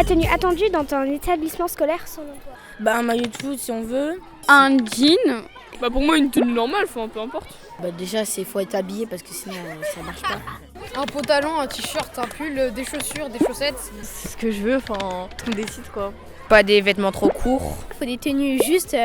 la tenue attendue dans un établissement scolaire selon toi? Bah un maillot de foot si on veut. Un jean. Bah pour moi une tenue normale, enfin peu importe. Bah déjà faut être habillé parce que sinon ça marche pas. Un pantalon, un t-shirt, un pull, des chaussures, des chaussettes. C'est ce que je veux, enfin, on décide quoi. Pas des vêtements trop courts. Faut des tenues justes,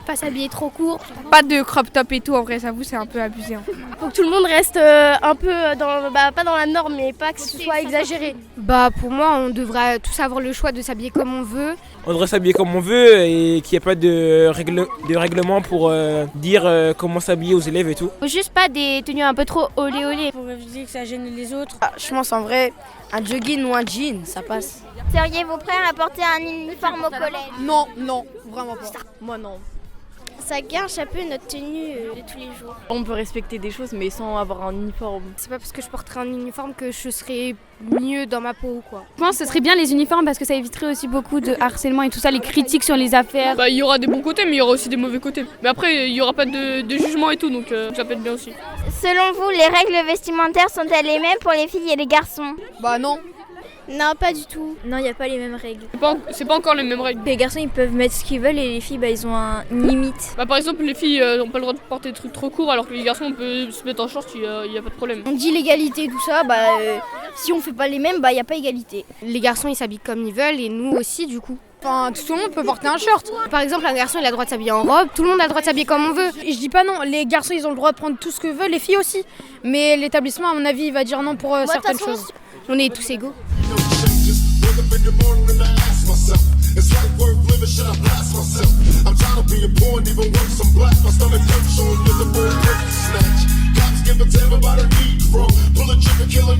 pas s'habiller trop court. Pas de crop top et tout, en vrai, j'avoue, c'est un peu abusé. Faut que tout le monde reste un peu pas dans la norme, mais pas que ce soit exagéré. Bah pour moi, on devrait tous avoir le choix de s'habiller comme on veut. On devrait s'habiller comme on veut et qu'il n'y ait pas de règlement pour dire comment s'habiller aux élèves et tout. Faut juste pas des tenues un peu trop olé olé. Pour éviter que ça gêne les autres. Je pense en vrai, un jogging ou un jean, ça passe. Seriez-vous prêts à porter un uniforme au collège? Non, vraiment pas. Moi non. Ça gâche un peu notre tenue de tous les jours. On peut respecter des choses, mais sans avoir un uniforme. C'est pas parce que je porterai un uniforme que je serai mieux dans ma peau quoi. Je pense que ce serait bien les uniformes parce que ça éviterait aussi beaucoup de harcèlement et tout ça, les critiques sur les affaires. Bah il y aura des bons côtés mais il y aura aussi des mauvais côtés. Mais après il y aura pas de jugement et tout donc ça peut être bien aussi. Selon vous, les règles vestimentaires sont-elles les mêmes pour les filles et les garçons? Bah non. Non, pas du tout. Non, il n'y a pas les mêmes règles. C'est pas encore les mêmes règles. Les garçons, ils peuvent mettre ce qu'ils veulent et les filles, ils ont une limite. Bah par exemple les filles n'ont pas le droit de porter des trucs trop courts alors que les garçons on peut se mettre en short, il y a pas de problème. On dit l'égalité, tout ça, si on fait pas les mêmes, il n'y a pas égalité. Les garçons ils s'habillent comme ils veulent et nous aussi du coup. Enfin, tout le monde peut porter un short. Par exemple, un garçon il a le droit de s'habiller en robe, tout le monde a le droit de s'habiller comme on veut. Et je dis pas non, les garçons ils ont le droit de prendre tout ce que veulent, les filles aussi. Mais l'établissement à mon avis il va dire non pour certaines choses. On est tous égaux. In the morning and I ask myself, it's life worth living, should I blast myself? I'm tired of being poor and even worse, I'm black, my stomach hurts, so I'm looking for a break to snatch. Cops give a damn about a Negro, pull a trigger, kill a nigga.